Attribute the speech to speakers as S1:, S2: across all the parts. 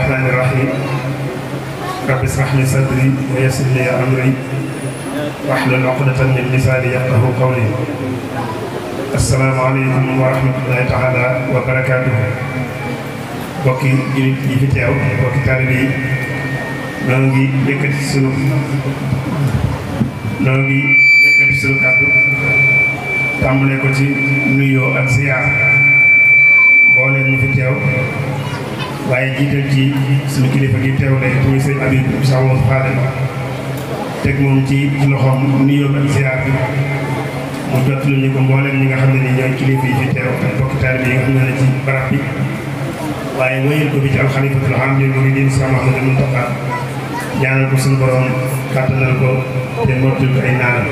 S1: الرحمن الرحيم رب اشرح لي صدري ويسر لي أمري واحلل عقدة من لساني يفقهوا قولي السلام عليكم ورحمة الله تعالى وبركاته bokki jullit yi fi teew bokki taalibe yi noo ngi yëkkati sunu kàddu tàmbale ko ci nuyoo ak ziyaar mbooleem ñi fi teew waaye jiital ci suñu kilifa gi teew léegi muy sëñ Habib Moussa Fadel teg moom ci loxoom nuyoo ak ziyaar bi mu jot lu ñu ko mbooleem ñi nga xam ne ni ñooy kilifa yi fi teew ak bokki taalibe yi nga xam ne ci barab bi waaye wéyal ko bi ci alxalifatul aam lil muridiin Sëñ Mouhamadou Mountakha ñaanal ko suñu borom kàttanal ko te mottal ko ay naanam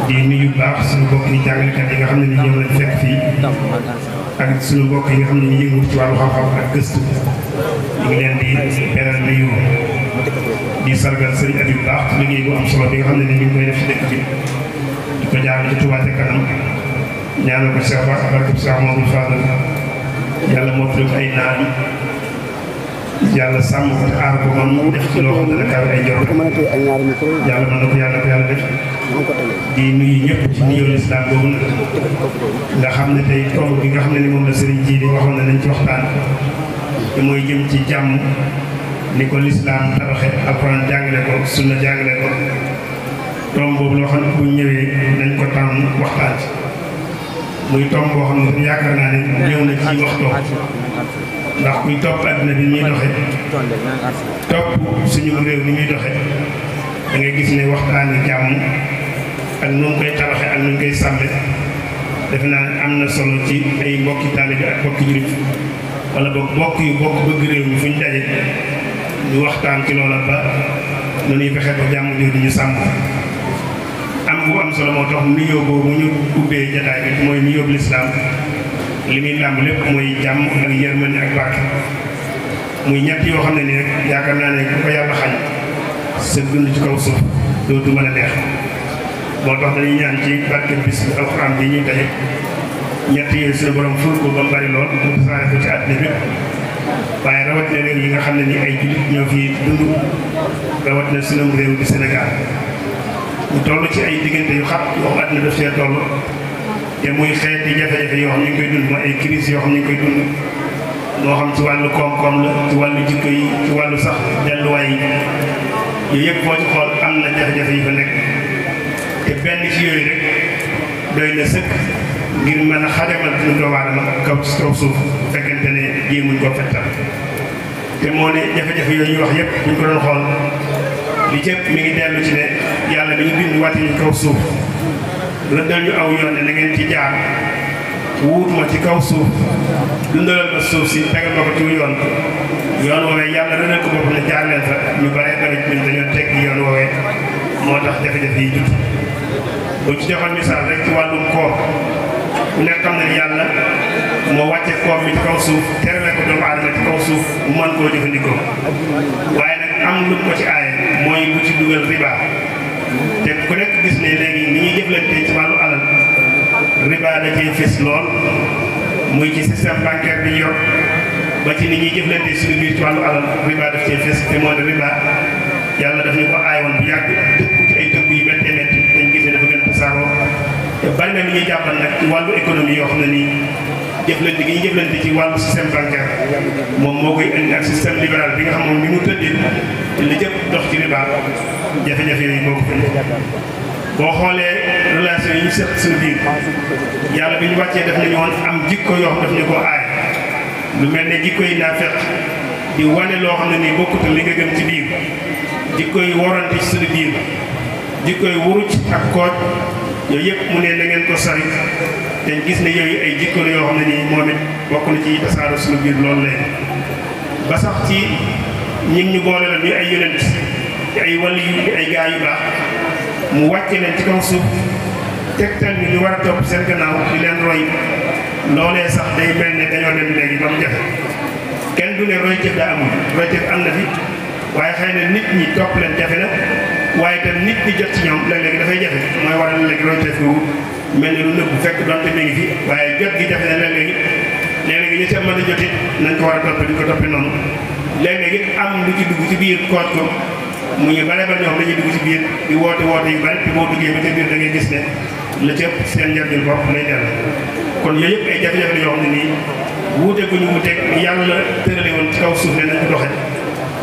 S1: di nuyu baax suñu mbokk yi jàngalekat yi nga xam ne ni ñoom lañ fekk fii ak suñu mbokk yi nga xam ne ñu yëngu ci wàllu xam-xam ak gëstu ñu ngi leen di beral nuyu di sargal sëriñ Habib bu baax liggéey bu am solo bi nga xam ne ni ñu ngi koy def ci dëkk bi di ko jaarale ci Touba ca kanam ñaanal ko Cheikh Ba barkeb Cheikh Mamadou Fadal yàlla mottali ko ay naan yàlla sàmm ko te aar ko moom def ci loo xam ne dana ay njort yàlla mën na ko yàlla def di nuyu ñëpp ci nuyoo lislaam boobu nag nga xam ne tey tomb bi nga xam ne ni moom la sëriñ ji di waxoon ne nañ ci waxtaan te mooy jëm ci jàmm ni ko lislaam tabaxe alxuraan jàngale ko sunna jàngale ko tomb boobu loo xam ne bu ñëwee nañ ko tànn waxtaan ci muy tomb boo xam ne yaakaar naa ne ñëw na ci waxtoo ndax kuy topp àddina bi ñuy doxe topp suñu réew ni muy doxe da ngay gis ne waxtaani jàmm ak nu mu koy tabaxe ak nu mu koy sàmme defe naa ne am na solo ci ay mbokki taalibe ak mbokki jurit wala boog mbokk yu bokk bëgg réew mi fu ñu daje ñu waxtaan ci loola ba nu ñuy fexe ba jàmm jooju ñu sàmm am bu am solo moo tax nuyoo boobu ñu ubbee jataay bi mooy nuyoo bu lislaam li muy làmb lépp mooy jàmm ak yërmande ak barke muy ñett yoo xam ne ni rek yaakaar naa ne ku ko yàlla xañ sa dund ci kaw suuf dootu mën a neex moo tax dañuy ñaan ci barke bis alxuraan bi ñuy daje ñett yooyu suñu borom ful ko ba mu bari lool mu tasaare ko ci àddina bi waaye rawatina réew yi nga xam ne ni ay jullit ñoo fi dund rawatina sunum réew di Sénégal ñu toll ci ay diggante yu xat yoo xam àddina daf see toll te muy xeeti jafe-jafe yoo xam ñu ngi koy dund mooy ay crise yoo xam ñu ngi koy dund moo xam ci wàllu koom-koom la ci wàllu jikko yi ci wàllu sax delluwaay yi yooyu yëpp boo ci xool am na jafe-jafe yi fa nekk te benn ci yooyu rek doy na sëkk ngir mën a xajamal suñu doomu aadama kaw ci kaw suuf bu fekkente ne jéemuñ ko fettal te moo ne jafe-jafe yooyu ñu wax yëpp buñ ko doon xool li jëpp mi ngi dellu ci ne yàlla dañu bind wàcce ñu kaw suuf rëddal ñu aw yoon ne na ngeen ci jaar wuut ma ci kaw suuf dundalal ma suuf si tegal ma ko ci yoon woowee yàlla rëddal ko boppam ne jaar leen fa ñu bare bare ñun dañoo teg yoon woowee moo tax jafe-jafe yi jut bu ci joxoon misaal rek ci wàllum koor ku nekk xam ne yàlla moo wàcce koor mi ci kaw suuf terale ko doomu aadama ci kaw suuf mu mën koo jëfandikoo waaye nag am lu ko ci aaye mooy lu ci dugal riba te ku nekk gis ne léegi ni ñuy jëflante ci wàllu alal riba da cee fës lool muy ci système bancaire bi yor ba ci ni ñuy jëflante suñu biir ci wàllu alal riba daf cee fës te moo ne riba yàlla daf ñu ko aay woon bu yàgg dëkku ci ay dëkk yu méttee métti dañ gis ne dafa gën a tasaaroo te bari na li ñuy jàppal nag ci wàllu économie yoo xam ne nii jëflante gi ñu jëflante ci wàllu système bancaire moom moo koy indi ak système libéral bi nga xam moom ni mu tëddee te li jëpp dox ci riba jafe-jafe yooyu moo ko fi boo xoolee relation yi ñu seq suñu biir yàlla bi ñu wàccee def nañu woon am jikko yoo xam daf ñu ko aay lu mel ne jikko yi naa fekk di wane loo xam ne nii bokkut li nga gëm ci biir jikko yi warante ci suñu biir jikko yi wuruc ak kooj yooyu yëpp mu ne na ngeen ko sori te gis ne yooyu ay jikko la yoo xam ne nii moom it bokk na ci tasaaro suñu biir loolu lay ba sax ci ñim ñu boole la ñu ay yonent ay wàll yu ay gaa yu baax mu wàcce leen ci kaw suuf tegtal ñu war a topp seen gannaaw di leen roy loolee sax day mel ne dañoo dem léegi ba mu jafe kenn du ne roy jëf daa amul roy jëf am na fi waaye xëy na nit ñi topp leen jafe na waaye itam nit ñi jot ci ñoom léeg-léegi dafay jafe mooy waral léegi roy jëf gu mel ne lu nëbb fekk donte mi ngi fi waaye jot gi jafe na léeg-léegi léeg-léeg ñu ca mën a joti nañ ko war a topp di ko toppee noonu léeg-léeg it am lu ci dugg ci biir kooj ko mu ñu bare ba ñoom dañuy dugg ci biir di woote yu bari te boo duggee ba ca biir da ngay gis ne la ca ëpp seen njariñ bopp lay dellu kon yooyu yëpp ay jafe-jafe yoo xam ne nii wuute ko ñu wuuteeg yàlla tërale woon ci kaw suuf ne nañ ko doxe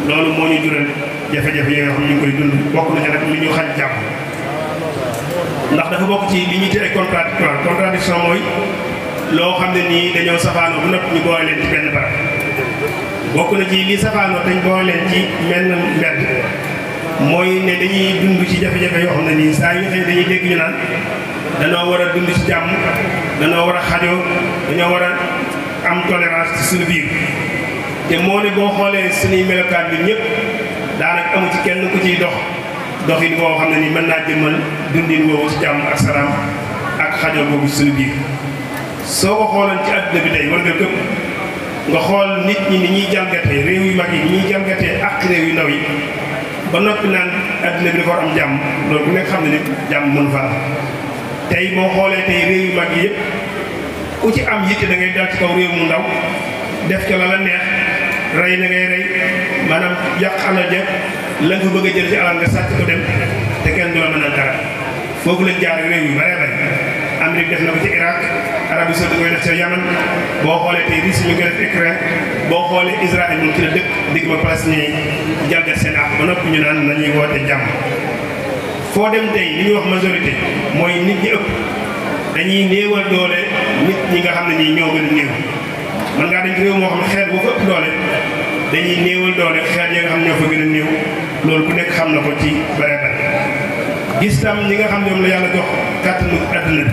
S1: loolu moo ñu jural jafe-jafe yi nga xam ne ñu ngi koy dund bokk na ci nag li ñu xañ jàmm ndax dafa bokk ci li ñuy tere contradiction mooy loo xam ne nii dañoo safaanoo bu nopp ñu boole leen ci benn barab bokk na ci li safaanoo dañ boole leen ci menn mbedd mooy ne dañuy dund ci jafe-jafe yoo xam ne nii saa yu xëy dañuy dégg ñu naan danoo war a dund ci jàmm danoo war a xajoo dañoo war a am tolérance ci suñu biir te moo ne boo xoolee suñuy melokaan bi ñëpp daanaka amu ci kenn ku ciy doxin boo xam ne nii mën naa jëmmal dundin boobu ci jàmm ak salaam ak xajoo boobu ci suñu biir soo ko xooloon ci àdduna bi tey war nga këpp nga xool nit ñi ni ñuy jalgatee réew yu mag yi ni ñuy jalgatee ak réew yu ndaw yi ba noppi naan àdduna bi dafa war am jàmm loolu ku nekk xam ne ni jàmm mënu fa am tey boo xoolee tey réew yu mag yi yëpp ku ci am yitte da ngay dal ci kaw réew mu ndaw def ca la la neex rey na ngay rey maanaam yàq alal ja la nga fa bëgg a jël ci alal nga sàcc ko dem te kenn du la mën a dara foofu lañ jaar réew yu bare bare Amérique def na ko ci Irak Arabie Saoudite koy def ca Yaman boo xoolee tey Russie ñu ngi def Ukraine boo xoolee Israël moom ci la dëkk digg ma palestinien yi jalgat seen àq ba noppi ñu naan nañuy woote jàmm foo dem tey li ñuy wax majorité mooy nit ñi ëpp dañuy néewal doole nit ñi nga xam ne nii ñoo gën a néew man ngaa dañ ci réew moo xam ne xeet bu fa ëpp doole dañuy néewal doole xeet yi nga xam ne ñoo fa gën a néew loolu ku nekk xam na ko ci bare bare gis tam ñi nga xam ne moom la yàlla jox kàttanu àdduna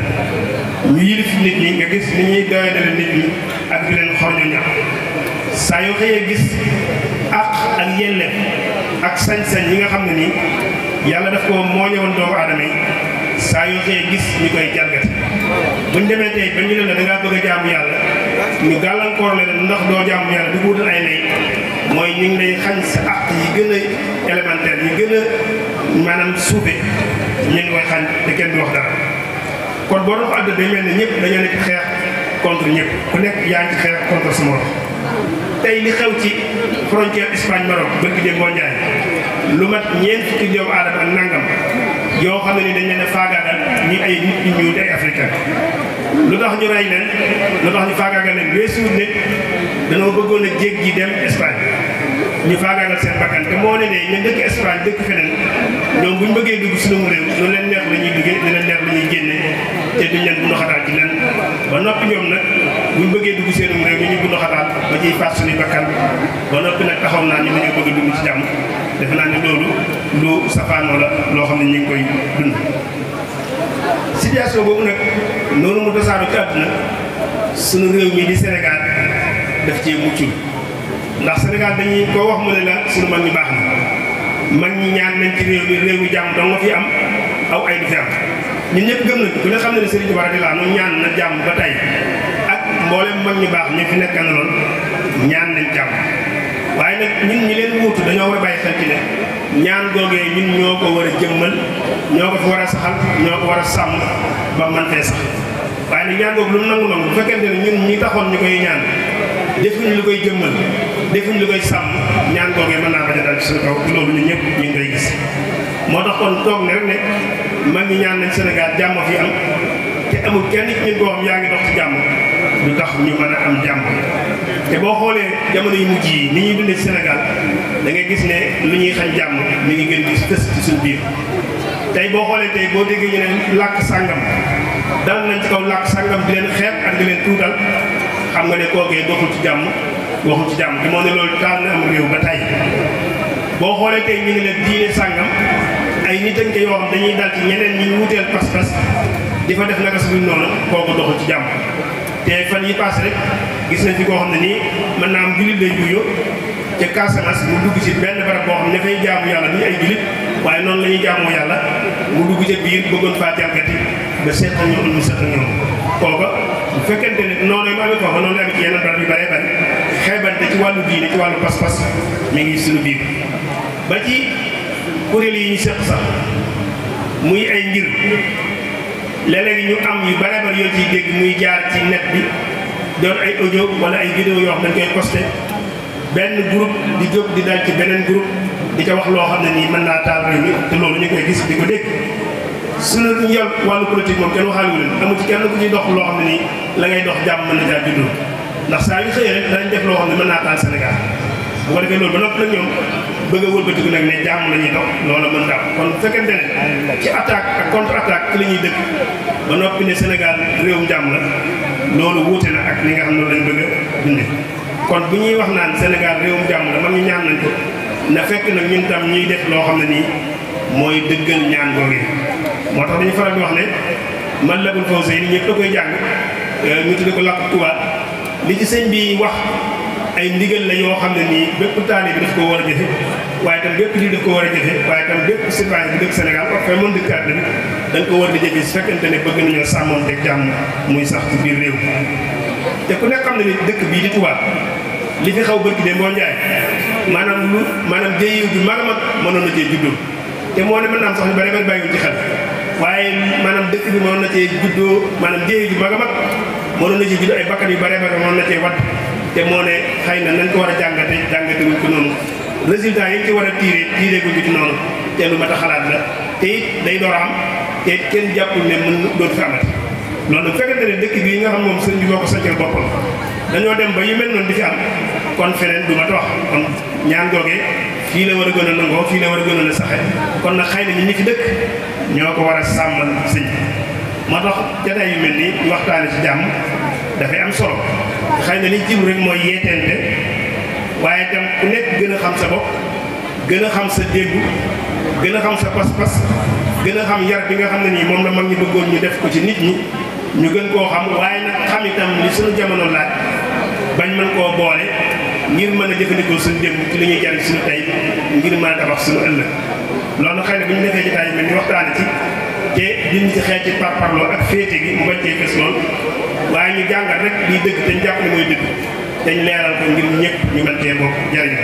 S1: ñu yilif nit ñi nga gis ni ñuy doyadale nit ñi ak di leen xor ñu ñax saa yoo xëyee gis àq ak yelleef ak sañ-sañ yi nga xam ne nii yàlla daf ko moo ñëwoon doomu aadama yi saa yoo xëyee gis ñu koy jalgati buñ demee tey ba ñu ne la da ngaa bëgg a jaamu yàlla ñu gàllankoor la ndax doo jaamu yàlla di ko wutal ay lay mooy ñu ngi lay xañ sa àq yi gën a élémentaire yi gën a maanaam suufe ñu ngi koy xañ te kenn du wax dara kon boo doon ko àdd day mel ne ñëpp dañoo nekk xeex contre ñëpp ku nekk yaa ngi ci xeex contre sa morom tey li xew ci frontière Espagne Maroc bëgg dem boo njaay lu mat ñeent fukki doomu aadama ak nangam yoo xam ne ni dañ leen a faagaagal ñi ay nit ñu ñuul ay africain lu tax ñu rey leen lu tax ñu faagaagal leen weesuut ne dañoo bëggoon a jéggi dem Espagne ñu faagaagal seen bakkan te moo ne ne ñu dëkk Espagne dëkk feneen ñoom bu ñu bëggee dugg suñu réew lu leen neex la ñuy duggee lu leen neex la ñuy génne te duñ leen bu xataal ci leen ba noppi ñoom nag bu ñu bëggee dugg seen réew ñu bu xataal ba ciy faat suñuy bakkan ba noppi nag taxaw naa ñu dañoo bëgg a dugg ci jàmm defe naa ne loolu lu safaanoo la loo xam ne ñu ngi koy dund situation boobu nag noonu mu tasaaroo ci àdduna suñu réew mi di Sénégal daf cee muccul ndax Sénégal dañuy koo wax mu ne la suñu mag ñi baax na mag ñi ñaan nañ ci réew mi jàmm dong nga fi am aw ay du fi am ñun ñëpp gëm nañ ku ne xam ne ne Serigne Touba radiyallahu anhu ñaan na jàmm ba tey ak mboolem mag ñi baax ñu fi nekk na lool ñaan nañ jàmm waaye nag ñun ñi leen wuutu dañoo war a bàyyi xel ci ne ñaan googee ñun ñoo ko war a jëmmal ñoo ko fi war a saxal ñoo ko war a sàmm ba man fee sax waaye nag ñaan googu lu mu nangu bu fekkente ne ñun ñi taxoon ñu koy ñaan defuñu lu koy jëmmal defuñu lu koy sàmm ñaan googee mën naa bañ a dal ci suñu kaw loolu ñun ñëpp ñu ngi koy gis moo tax kon toog ne rek ne mag ñi ñaan nañ Sénégal jàmm fi am te amul kenn ci ñun koo xam yaa ngi dox ci jàmm du tax ñu mën a am jàmm te boo xoolee jamono yu mujj yi ni ñuy dundee ci Sénégal da ngay gis ne lu ñuy xañ jàmm mi ngi gën di fës ci suñu biir tey boo xoolee tey boo déggee ñu ne làkk sàngam dal nañ ci kaw làkk sàngam di leen xeeb ak di leen tuutal xam nga ne kookee doxul ci jàmm waxul ci jàmm te moo ne loolu taal na am réew ba tey boo xoolee tey ñu ngi leen diine sàngam ay nit ak yoo xam dañuy dal ci ñeneen ñi wuteel pas-pas di fa def naka suñu noonu kooku doxul ci jàmm te fan yi paase rek gis nañ fi koo xam ne nii mën naa am jullit lay juyoo ca Casamance mu dugg ci benn barab boo xam ne dafay jaamu yàlla ni ay jullit waaye noonu la ñuy jaamoo yàlla mu dugg ca biir bëggoon faa jalgati ba seet ak ñoom mu seet ak ñoom kooka bu fekkente ne noonu mu amee foofa noonu la amee ci yeneen barab yu bëree bëri xeebante ci wàllu diine ci wàllu pas-pas mi ngi suñu biir ba ci kuréel yi ñu seq sax muy ay ngir léeg-léeg ñu am yu bare bare yoo ciy dégg muy jaar ci net bi doon ay audio wala ay vidéo yoo xam ne dañ koy posté benn groupe di jóg di dal ci beneen groupe di ca wax loo xam ne nii mën naa taal réew mi te loolu ñu koy gis di ko dégg suñu yor wàllu politique moom kenn waxaale wu leen amu ci kenn ku ciy dox loo xam ne nii la ngay dox jàmm mën na caa juddoo ndax saa yu xëyee rek danañ def loo xam ne mën naa taal Sénégal bu ko defee loolu ba noppi nag ñoom bëgg a wëlbatiku nag ne jàmm la ñuy dox loola mën daal kon bu fekkente ne ci attaque ak contre attaque ci la ñuy dëkk ba noppi ne Sénégal réewum jàmm la loolu wuute na ak li nga xam ne lañ bëgg a dunde kon bu ñuy wax naan Sénégal réewum jàmm la mag ñu ñaan nañ ko na fekk nag ñun tam ñuy def loo xam ne nii mooy dëggal ñaan googu moo tax dañu faral di wax ne man labul fawsey ni ñëpp da koy jàng ñu tudde ko làkk tubaab li ci sëñ bi wax ay ndigal la yoo xam ne nii bépp taali bi daf ko war a jëfe waaye tam bépp lii daf ko war a jëfe waaye tam bépp citoyen bi dëkk Sénégal ak fay mën dëkkaat bi dañ ko war di jëfe su fekkente ne bëgg nañoo sàmmoon teg jàmm muy sax ci biir réew te ku nekk xam ne ni dëkk bii di Touba li fi xaw bërki de moo njaay maanaam jéeyiw bi mag a mag mënoon na cee juddoo te moo ne mën naa am sax ñu bari bari bàyyiwuñ ci xel waaye maanaam dëkk bi mënoon na cee juddoo maanaam jéeyiw bi mag a mag mënoon na cee juddoo ay bakkan yu bare bare mënoon na cee wadd te moo ne xëy na nañ ko war a jàngate wuñ ko noonu résultat yi ci war a tiiree guñ ko ci noonu te lu mat a xalaat la te it day door a am te kenn jàppul ne mën dootu fi amati loolu nag fekkente ne dëkk bii nga xam moom sëñ bi moo ko sancal boppam dañoo dem ba yu mel noonu di fi am kon feneen du ma wax kon ñaan googee fii la war a gën a nangoo fii la war a gën a saxe kon nag xëy na ñi fi dëkk ñoo ko war a sàmmal sëñ moo tax jataay yu mel nii ñu waxtaane ci jàmm dafay am solo xëy na liñ jiblu rek mooy yeeteente waaye itam ku nekk gën a xam sa bopp gën a xam sa déggu gën a xam sa pas-pas gën a xam yar bi nga xam ne nii moom la mag ñi bëggoon ñu def ko ci nit ñi ñu gën koo xam waaye nag xam itam li suñu jamono laaj bañ mën koo boole ngir mën a jëfandikoo suñu démb ci li ñuy jariñ suñu tey ngir mën a tabax suñu ëllëg loolu xëy na bu ñu defee jotaay mel ni waxtaane ci te diñ ci xeeti parparloo ak féete gi mu bañ cee fes lool waaye ñu jàngat rek liy dëgg te ñu jàpp ne mooy dëgg dañ leeral ko ngir ñëpp ñu mën cee bokk jariñ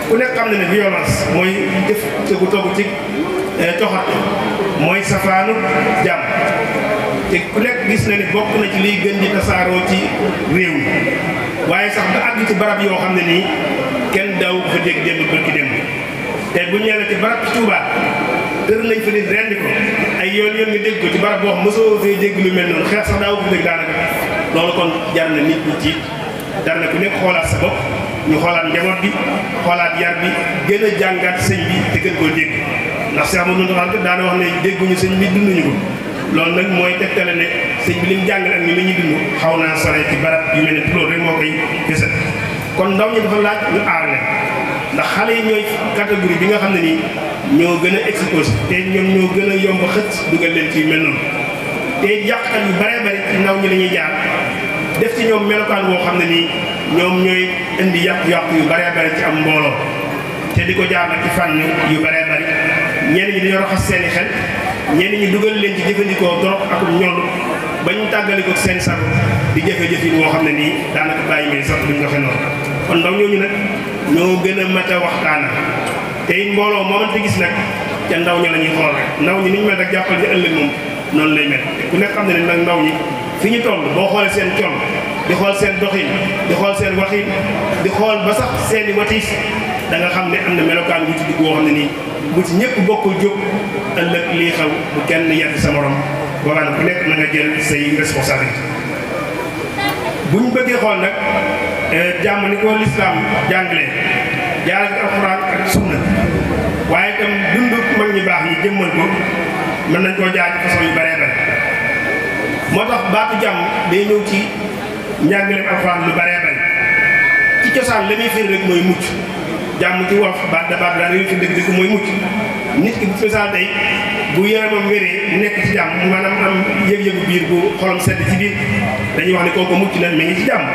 S1: ku nekk xam ne ne violence mooy jëf te gu togg ci coxat mooy safaanu jàmm te ku nekk gis na ne bokk na ci liy gën di tasaaroo ci réew mi waaye sax ba àgg ci barab yoo xam ne nii kenn daaw ko fa dégg démb bërki démb te bu ñu nee ci barab ci Touba tër nañ fa nit rendi ko ay yoon nga dégg ko ci barab boo xam mosoo fee dégg lu mel noonu xeex sax daaw ko fa dégg daanaka loolu kon jar na nit ñi ci jar na ku nekk xoolaat sa bopp ñu xoolaat njaboot bi xoolaat yar bi gën a jàngaat sëñ bi te gën koo dégg ndax Cheikh Amadou Ndoukhane daana wax ne dégguñu sëñ bi dunduñu ko loolu nag mooy tegtale ne sëñ bi li mu jàngale ak ni li ñuy dund xaw naa sore ci barab yu mel ne loolu rek moo koy gësal kon ndaw ñi dafa laaj ñu aar leen ndax xale yi ñooy catégorie bi nga xam ne nii ñoo gën a exposé te ñoom ñoo gën a yomb xët dugal leen ci mel noonu te yàqkat yu bare bari ci ndaw ñi la ñuy jaar def ci ñoom melokaan boo xam ne nii ñoom ñooy indi yàqu-yàqu yu bare bari ci am mbooloo te di ko jaar nag ci fànn yu bare bari ñenn ñi dañoo raxas seeni xel ñenn ñi dugal leen ci jëfandikoo dorog ak ñoll ba ñu tàggaliko seen sago di jëfe-jëfin woo xam ne nii daanaka bàyyi may sax duñ waxe noonu kon ndaw ñooñu nag ñoo gën a mat a waxtaana te it mbooloo moomante gis nag ca ndaw ña la ñuy xool rek ndaw ñi ni ñu mel rek jàppal ni ëllëg moom noonu lay mel te ku nekk xam ne ne nag ndaw ñi fi ñu toll boo xoolee seen col di xool seen doxin di xool seen waxin di xool ba sax seeni watiis da nga xam ne am na melokaan bu ci dugg woo xam ne nii bu ci ñëpp bokkul jóg ëllëg lii xew bu kenn yàgg sa morom boobaa nag ku nekk na nga jël say responsabilité buñ bëggee xool nag jàmm ni ko lislaam jàngale jaar ci alxuraan ak sunna waaye itam dund mag ñi baax ñi jëmmal ko mën nañ koo jaar ci façon yu bëree bëri moo tax baatu jàmm day ñëw ci njàngaleem alxuraan lu bëree bëri ci cosaan la muy firi rek mooy mucc jàmm ci wolof baat daal réew fi dëgg-dëgg mooy mucc nit ki bu misaal tey bu yaramam wéree nekk ci jàmm maanaam am yëg-yëgu biir bu xolam sedd ci biir dañuy wax ne kooku mucc na mi ngi ci jàmm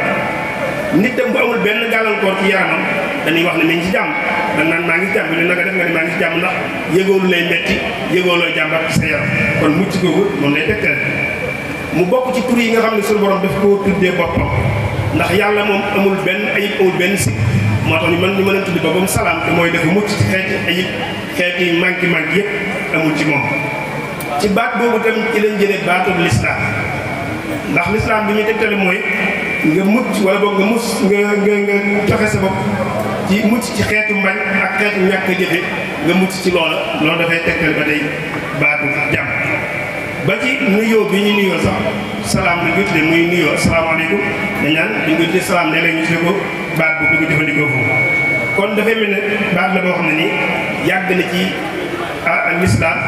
S1: nit tam bu amul benn gàllankoor ci yaramam dañuy wax ne mi ngi ci jàmm dañ naan maa ngi ci jàmm bi ne naka def nga ne maa ngi ci jàmm ndax yëgoolu lay metti yëgooloo jàmbat ci sa yaram kon mucc googu moom lay tegtal mu bokk ci tur yi nga xam ne suñu borom daf koo tuddee boppam ndax yàlla moom amul benn ayib amul benn si moo tax ñu mën a tudd ba mu salaam te mooy dafa mucc ci xeeti ayib xeeti manqué yëpp amul ci moom ci baat boobu tam ci lañ jëlee baatub lislaam ndax lislaam bi ñu tegtale mooy nga mucc wala boog nga joxe sa bopp ci mucc ci xeetu mbañ ak xeetu ñàkk a jëfe nga mucc ci loola loolu dafay tegtal ba tey baatu jàmm ba ci nuyoo bi ñu nuyoo sax salaam la ñu tuddee muy nuyoo asalaamaaleykum dañ naan dañ koy tuddee salaam ne la ñu tuddee ko baat bu dugg jëfandikoo foofu kon dafay mel ne baat la boo xam ne nii yàgg na ci lislaam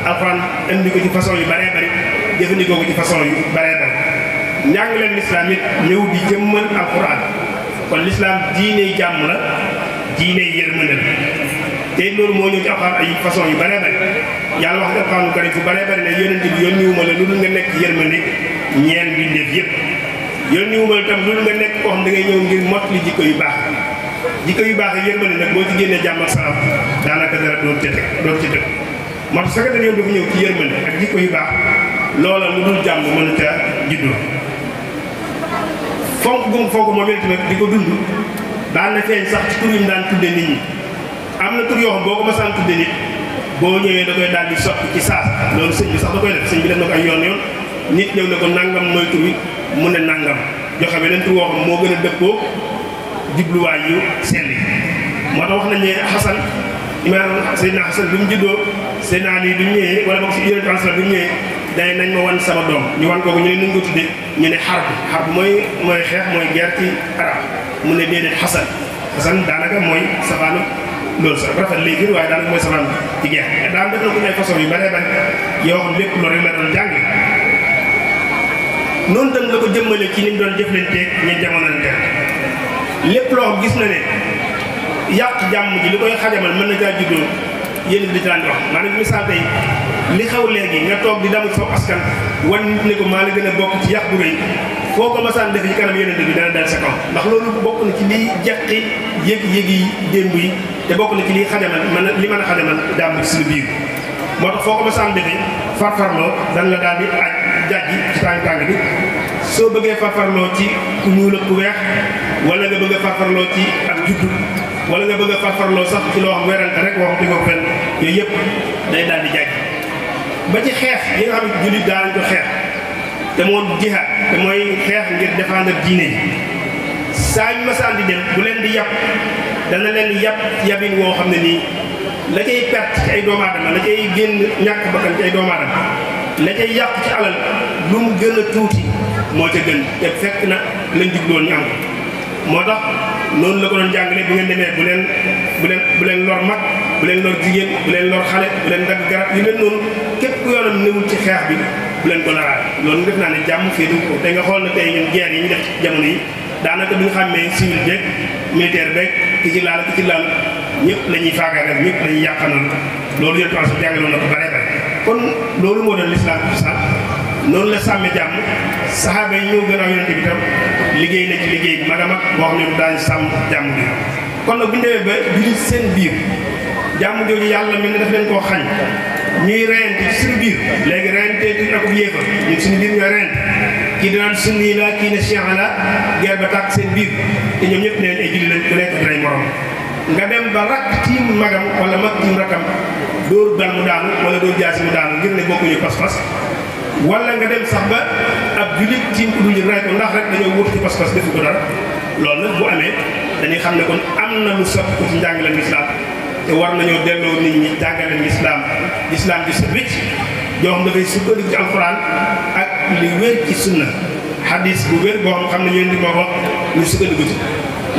S1: alxuraan indi ko ci façon yu bëree bëri jëfandikoo ko ci façon yu bëree bëri njàngaleem lislaam it ñëw di jëmmal alxuraan kon lislaam diine jàmm la diine yërmande la te loolu moo ñëw ci alxuraan ay façon yu bëree bëri yàlla wax ci alxuraan karim fu bëree bëri ne yonent bi yónniwuma la lu dul nga nekk yërmande ñeel mbindeef yëpp yónniwuma la tam lu dul nga nekk koo xam da ngay ñëw ngir mottali jikko yu baax jikko yu baax yi yërmande nag boo ci génnee jàmm ak salaam daanaka dara doon ci dëkk moo tax saka dañoo dafa ñëw ci yërmande ak jikko yu baax loola lu dul jàmm mën a juddoo fonk gum fonk moom it nag di ko dund daan na feeñ sax ci tur yi mu daan tudde nit ñi am na tur yoo xam boo ko masaan tudde nit boo ñëwee da koy daal di soppi ci saasa loolu sëñ bi sax da koy def sëñ bi def na ko ay yoon nit ñëw ne ko nangam mooy tur wi mu ne nangam joxe beneen tur woo xam moo gën a dëppoo jubluwaay yu sell moo tax wax nañ ne Xasan imaam Seydina Xasan bi mu juddoo Seydina Ali bi mu ñëwee wala boog si yonent bi mu ñëwee day nañ ma wan sama doom ñu wan kooku ñu ne nuñ ko tuddee ñu ne xarb mooy xeex mooy guerre ci arab mu ne déedéet Xasan daanaka mooy safaanu loolu sax rafet léegi waaye daanaka mooy safaanu ci guerre daan def na ko ay façon yu bëree bëri yoo xam lépp loolu rek la doon jàng noonu tam la ko jëmmale ci ni mu doon jëflanteeg ñu jamonante lépp loo xam gis na ne yàq jàmm ji li koy xajamal mën na caa juddoo yéen bi di daan wax maanaam misaal tey li xew léegi nga toog di damu foofu askan wan nit ne ko maa la gën a bokk ci yàq bu rëy foo ko masaan def ci kanam yeneen bi dana dal sa kaw ndax loolu bokk na ci liy jeqi yëg-yëg yi démb yi te bokk na ci liy xajamal li mën a xajamal jàmm ci suñu biir moo tax foo ko masaan defee farfarloo dan la daal di aj jajji ci tàng bi soo bëggee farfarloo ci ku ñuul ak ku weex wala nga bëgg a farfarloo ci ak juddu wala nga bëgg a farfarloo sax ci loo xam werante rek waxam di ko fenn yooyu yëpp day daal di jajji ba ci xeex yi nga xam ne jullit daanañ ko xeex te moo jihaad te mooy xeex ngir défendre diine ji saa ñu masaan di dem bu leen di yàpp dana leen di yàpp yabin woo xam ne nii la cay perte ci ay doomu aadama la cay génn ñàkk bakkan ci ay doomu aadama la cay yàq ci alal lu mu gën a tuuti moo ca gën te fekk na lañ jubloon ñu am moo tax noonu la ko doon jàngale bu ngeen demee bu leen lor mag bu leen lor jigéen bu leen lor xale bu leen dagg garab yu mel noonu képp ku yoonam newul ci xeex bi bu leen ko laraat loolu def naa ne jàmm fii du ko te nga xool na tey ñun guerre yi ñu def jamono yi daanaka bi nga xàmmee civil beeg militaire beeg ki ci laal ñëpp la ñuy faagaagal ñëpp la ñuy yàqanal loolu yëpp en fait jàngaloon na ko bare bare kon loolu moo doon lislaam bi sax noonu la sàmme jàmm saxaaba yi ñëw gën a yonente bi tam liggéey na ci liggéey bi mag a mag boo xam ne daañu sàmm jàmm bi kon nag bu ñu demee ba jullit seen biir jàmm jooju yàlla mel ne daf leen koo xañ ñuy reyante ci suñu biir léegi reyante duñ ak yéefar ñun suñu biir ñooy reyante kii dinaan sunni la kii ne chian la guerre ba tàkk seen biir te ñoom ñëpp neen ay julli lañ ku nekk rey morom nga dem ba rakk tiim magam wala mag tiim rakkam dóor bal mu daanu wala dóor jaasi mu daanu ngir ne bokkuñu pas-pas wala nga dem sax ba ab jullit tiim ku dul rey ko ndax rek dañoo wut ci pas-pas defu ko dara loolu nag bu amee dañuy xam ne kon am na lu sopp ko ci njàngaleem lislaam te war nañoo delloo nit ñi jàngaleem lislaam ji sa wécc joo xam dafay sukkandiku ci alxuraan ak li wér ci sunna hadis bu wér boo xam ne ñeen di moo wax ñu sukkandiku ci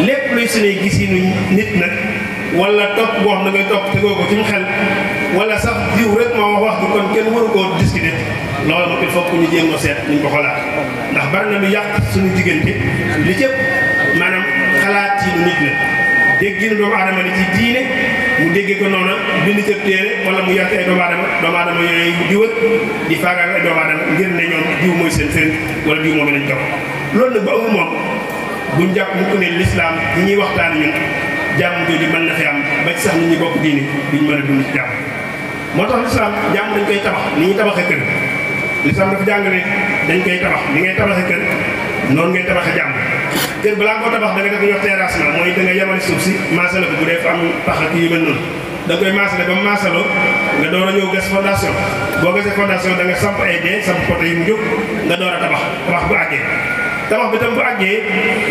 S1: lépp luy suñuy gisinu nit nag wala topp boo xam da ngay topp tegoo ko ci mu xel wala sax diw rek moo wax bi kon kenn waru koo discuter loolu moom il faut que ñu jéem a seet ñu ko xoolaat ndax bari na lu yàq suñu diggante li cëpp maanaam xalaat yi nu nit la dégginu doomu aadama ni ci diine mu déggee ko noonu bind ca téere wala mu yàq ay doomu aadama yooyu di wër di faagaal ay doomu aadama ngir ne ñoom diw mooy seen sëriñ wala diw moom lañ topp loolu nag ba amul moom buñ jàpp mu ko ne lislaam ñi ñuy waxtaan ñun jàmm jooju mën na fi am ba ci sax nit ñi bokk diine duñ mën a dund ci jàmm moo tax lislaam jàmm dañ koy tabax ni ñuy tabaxee kër lislaam dafa jàngale dañ koy tabax ni ngay tabaxee kër noonu ngay tabaxee jàmm kër balaa nga ko tabax da nga def ñuy wax terrassement mooy da nga yemale suuf si maasale ko bu dee fa am pax ak yu mel noonu da nga koy maasale ba mu maasaloo nga door a ñëw gas fondation boo gasee fondation da nga samp ay dee samp poto yi mu jóg nga door a tabax bu àggee tabax bi tam bu àggee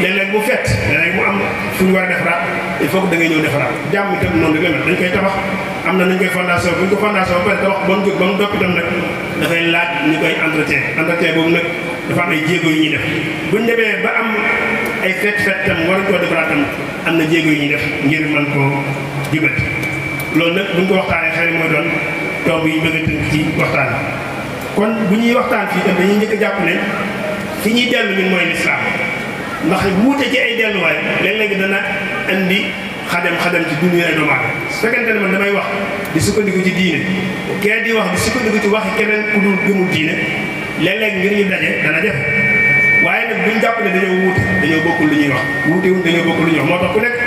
S1: léeg-léeg mu fett léeg-léeg mu am fu ñu war a defaraat il faut que da ngay ñëw defaraat jàmm itam noonu rek la mel dañ koy tabax am na nañ koy fondation bu ñu ko fondation ba pare tabax ba mu jóg ba mu doppi tam nag dafay laaj ñu koy entretien boobu nag dafa am ay jéego yu ñuy def buñ demee ba am ay fett tam war koo defaraat tam am na jéego yu ñuy def ngir mën koo jubati loolu nag buñ ko waxtaanee xëy mooy doon tomb yi bëgg a tënk ci waxtaan kon bu ñuy waxtaan fii tam dañuy njëkk a jàpp ne fi ñuy dellu ñun mooy lislaam ndax wuute ci ay delluwaay léeg-léegi dana indi xadam ci dundu ay doomu aadama su fekkente ne man damay wax di sukkandiku ci diine kee di wax di sukkandiku ci waxi keneen ku dul gëmul diine léeg-léeg ngir ñu daje dana jafe waaye nag buñ jàpp ne dañoo wuute dañoo bokkul lu ñuy wax wuute wuñ dañoo bokkul lu ñuy wax moo tax ku nekk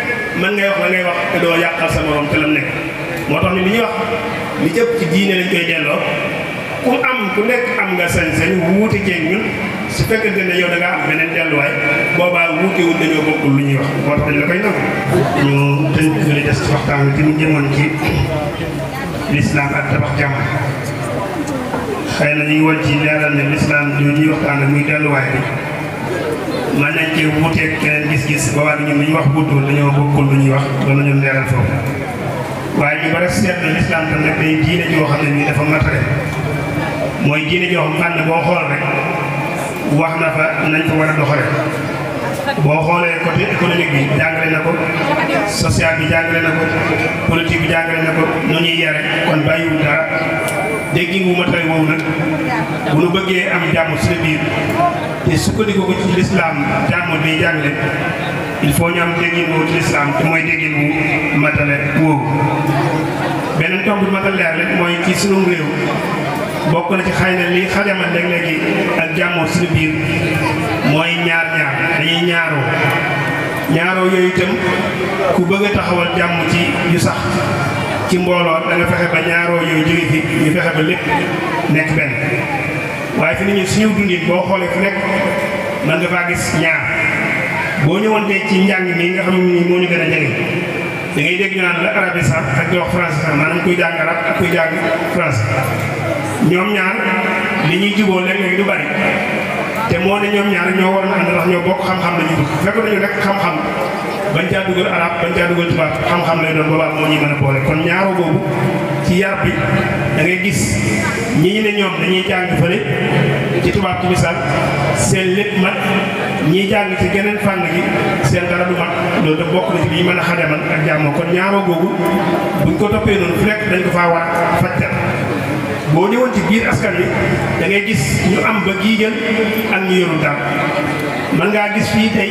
S1: man ngay wax la ngay wax te doo yàqal sa morom te lam nekk moo tax ni li ñuy wax li jëpp ci diine lañ koy delloo ku nekk am nga sañ-sañ wuute ceeg ñun su fekkente ne yow da ngaa am beneen delluwaay boobaa wuute wul dañoo bokkul lu ñuy wax moo tax dañ la koy nangu. ñu tënk li des ci waxtaan bi te mu jëmoon ci lislaam ak tabax jàmm xëy na ñu ngi woon ci leeral ne lislaam du ñuy waxtaan ak muy delluwaay bi mën nañ cee wuuteeg keneen gis-gis boobaa ñun li ñuy wax wuutul dañoo bokkul lu ñuy wax loolu ñun leeral foofu waaye ñu bari seet na lislaam tam nag day diine joo xam ne nii dafa matale mooy diine joo xam fànn boo xool rek wax na fa nañ fa war a doxale boo xoolee côté économique bi jàngale na ko social bi jàngale na ko politique bi jàngale na ko nu ñuy yare kon bàyyiwul dara dégg wu matale woowu nag bu nu bëggee am jàmm suñu biir te sukkandiku ko ci lislaam jàmm bi jàngale il faut ñu am déggin woowu ci lislaam te mooy déggin wu matale woowu beneen tomb bi matale leer rek mooy ci sunu réew bokk na ci xëy na li xajamal léeg-léegi ak jàmmoo suñu biir mooy ñaar dañuy ñaaroo yooyu itam ku bëgg a taxawal jàmm ci yu sax ci mbooloo da nga fexe ba ñaaroo yooyu jóge fi ñu fexe ba lépp nekk benn waaye fi nit ñi suñu dundin boo xoolee fu nekk mën nga faa gis ñaar boo ñëwoon tey ci njàng mi nga xam ne moo ñu gën a jege da ngay dégg ñu naan la arabe sax ak di wax français sax maanaam kuy jàng arab ak kuy jàng français ñoom ñaar li ñuy juboo léeg-léeg du bari te moo ne ñoom ñaar ñoo war a ànd ndax ñoo bokk xam-xam la ñu dugg fekk nañu rek xam-xam bañ caa dugal arab bañ caa dugal tubaab xam-xam lay doon boobaa moo ñuy mën a boole kon ñaaroo boobu ci yar bi da ngay gis ñi ne ñoom dañuy jàng fële ci tubaab ci misaal seen lépp mat ñiy jàng ci geneen fànn gi seen dara du mat loolu da bokk na ci li ñu mën a xajamal ak jàmmoo kon ñaaroo boobu buñ ko toppee noonu fu nekk dañ ko faa war a fajtal boo ñëwoon ci biir askan wi da ngay gis ñu am ba giijal ak ñu yorul daal man ngaa gis fii tey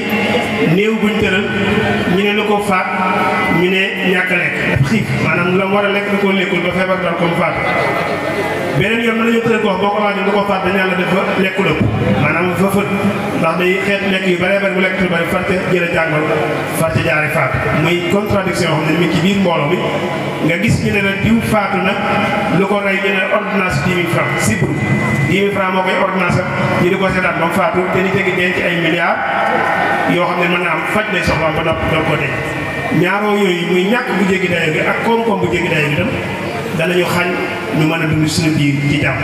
S1: néew buñ tëral ñu ne lu ko faat ñu ne ñàkk a lekk daf xiif maanaam la war a lekk da koo lekkul ba feebar dal comme faat beneen yoon mën nañu tëral ko wax boo ko laajee lu ko faat dañu la dafa lekkul ëpp maanaam fa fët ndax day xeet lekk yu bare bari bu lekk bari farte jële jàngal farte jaare faatu muy contradiction yoo xam ne mi ci biir mbooloo bi nga gis ñu ne la diw faatu nag lu ko rey ñu ne ordonnance 10 000 francs sibru 10 000 francs moo koy ordonnance ñu di ko seetaan ba mu faatu te ni tegi denc ay milliards yoo xam ne mën na am faj lay soxla ba nopp doon ko denc ñaaroo yooyu muy ñàkk bu jéggi dayo bi ak koom-koom bu jéggi dayo bi tam danañu xañ ñu mën a dund suñu biir ci jàmm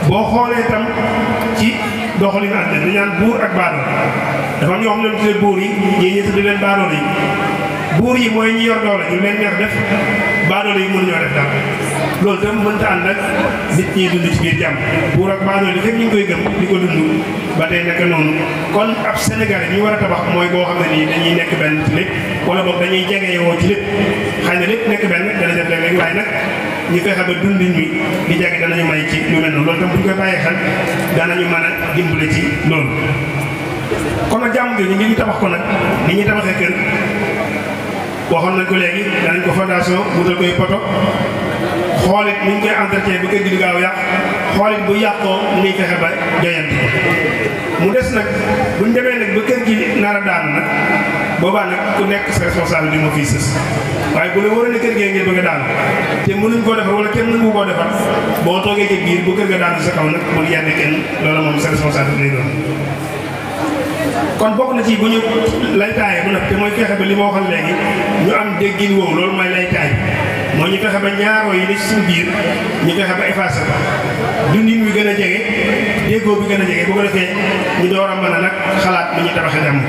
S1: boo xoolee tam ci doxalinu àddina dañu naan buur ak baadool dafa am ñoo xam ne tuddee buur yi ñii ñu tuddee leen baadool yi buur yi mooy ñi yor doole ñu leen neex def baadoole yi mënuñoo def dara loolu tam mënta ànd ak nit ñi dund ci biir jàmm buur ak baadoole yi fekk ñu ngi koy gëm di ko dund ba tey nekk noonu kon ab Sénégalais ñu war a tabax mooy boo xam ne nii dañuy nekk benn ci lépp wala boog dañuy jegeyoo ci lépp xëy na lépp nekk benn dana def léeg-léeg waaye nag ñu fexe ba dundin mi di jege danañu may ci lu mel noonu loolu tam bu ñu koy bàyyee xel danañu mën a dimbale ci loolu kon nag jàmm gi ñu ngi ñu tabax ko nag ni ñuy tabaxee kër waxoon nañ ko léegi danañ ko fondation wutal koy poto xoolit ni ñu koy entretien bu kër gi di gaaw yàq xoolit bu yàqoo ni fexe ba joyanti mu des nag buñ demee nag ba kër gi nar a daanu nag boobaa nag ku nekk sa responsable bi moo fiy sës waaye bu la wóoree ne kër gee ngeen bëgg a daanu te mënuñ koo defar wala kenn nangu koo defar boo toogee ci biir bu kër ga daanu sa kaw nag bul yenn kenn loolu moom sa responsable lay doon kon bokk na ci bu ñu laytaaye bu nag te mooy fexe ba li ma waxoon léegi ñu am déggin woowu loolu mooy laytaay moo ñu fexe ba ñaaroo yi ne ci suñu biir ñu fexe ba effacé ko dundin wi gën a jege déggoo bi gën a jege bu ko defee ñu door a mën a nag xalaat ni ñuy tabaxee jàmm